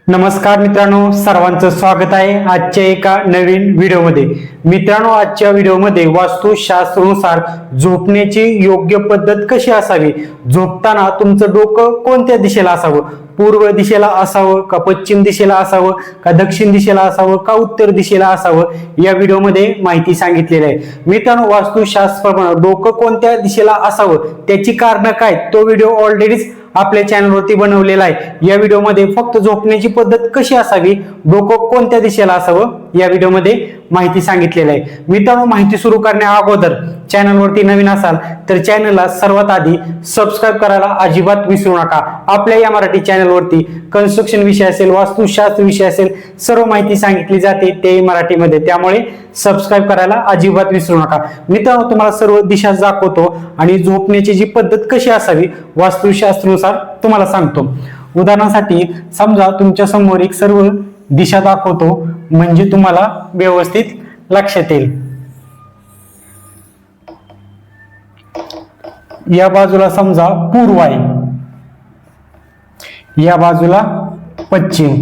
नमस्कार मित्रांनो, सर्वांचं स्वागत आहे आजच्या एका नवीन व्हिडिओमध्ये। मित्रांनो, आजच्या व्हिडिओमध्ये वास्तुशास्त्रानुसार झोपण्याची योग्य पद्धत कशी असावी, झोपताना तुमचं डोकं कोणत्या दिशेला असावं, पूर्व दिशेला असावं का पश्चिम दिशेला असावं का दक्षिण दिशेला असावं का उत्तर दिशेला असावं, या व्हिडिओमध्ये माहिती सांगितलेली आहे। मित्रांनो, वास्तुशास्त्राप्रमाणे डोकं कोणत्या दिशेला असावं त्याची कारणं काय, तो व्हिडिओ ऑलरेडी आपल्या चॅनलवरती बनवलेला आहे। या व्हिडिओमध्ये फक्त झोपण्याची पद्धत कशी असावी, डोकं कोणत्या दिशेला असावं, या व्हिडिओमध्ये माहिती सांगितलेली आहे। मित्रांनो, माहिती सुरू करण्या अगोदर चॅनलवरती नवीन असाल तर चॅनलला सर्वात आधी सबस्क्राईब करायला अजिबात विसरू नका। आपल्या या मराठी चॅनलवरती कन्स्ट्रक्शन विषय असेल, वास्तुशास्त्र विषय असेल, सर्व माहिती सांगितली जाते ते मराठीमध्ये, त्यामुळे सबस्क्राईब करायला अजिबात विसरू नका। मित्रांनो, तुम्हाला सर्व दिशा दाखवतो आणि झोपण्याची जी पद्धत कशी असावी वास्तुशास्त्रानुसार तुम्हाला सांगतो। उदाहरणासाठी समजा तुमच्या समोर एक सर्व दिशा दाखवतो, म्हणजे तुम्हाला व्यवस्थित लक्षात येईल। या बाजूला समजा पूर्व आहे, या बाजूला पश्चिम,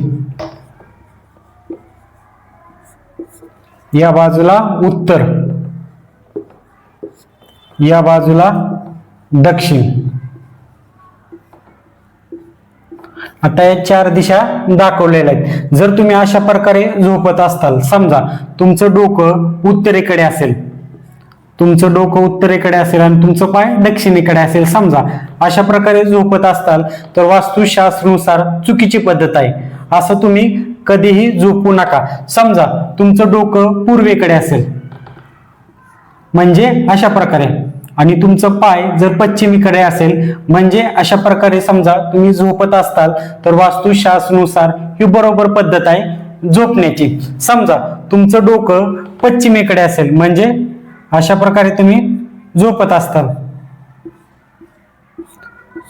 या बाजूला उत्तर, या बाजूला दक्षिण। आता या चार दिशा दाखवलेल्या आहेत। जर तुम्ही अशा प्रकारे झोपत असताल, समजा तुमचं डोकं उत्तरेकडे असेल, तुमचं डोकं उत्तरेकडे असेल आणि तुमचं पाय दक्षिणेकडे असेल, समजा अशा प्रकारे झोपत असताल तर वास्तुशास्त्रानुसार चुकीची पद्धत आहे। असं तुम्ही कधीही झोपू नका। समजा तुमचं डोकं पूर्वेकडे असेल, म्हणजे अशा प्रकारे, आणि तुमचं पाय जर पश्चिमेकडे असेल, म्हणजे अशा प्रकारे समजा तुम्ही झोपत असताल तर वास्तुशास्त्रानुसार ही बरोबर पद्धत आहे झोपण्याची। समजा तुमचं डोकं पश्चिमेकडे असेल, म्हणजे अशा प्रकारे तुम्ही झोपत असताल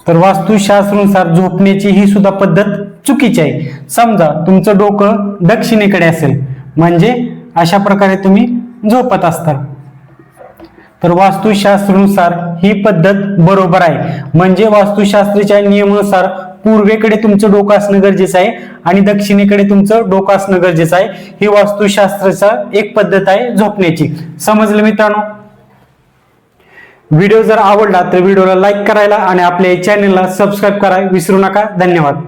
तर वास्तुशास्त्रानुसार झोपण्याची ही सुद्धा पद्धत चुकीची आहे। समजा तुमचं डोकं दक्षिणेकडे असेल, म्हणजे अशा प्रकारे तुम्ही झोपत असताल तर वास्तुशास्त्रानुसार ही पद्धत बरोबर आहे। म्हणजे वास्तुशास्त्राच्या नियमानुसार पूर्वेकडे तुमचं डोकं असणं गरजेचं आहे आणि दक्षिणेकडे तुमचं डोकं असणं गरजेचं आहे। ही वास्तुशास्त्राचा एक पद्धत आहे झोपण्याची। समजलं मित्रांनो? व्हिडिओ जर आवडला तर व्हिडिओला लाईक करायला आणि आपल्या चॅनलला सबस्क्राईब करायला विसरू नका। धन्यवाद।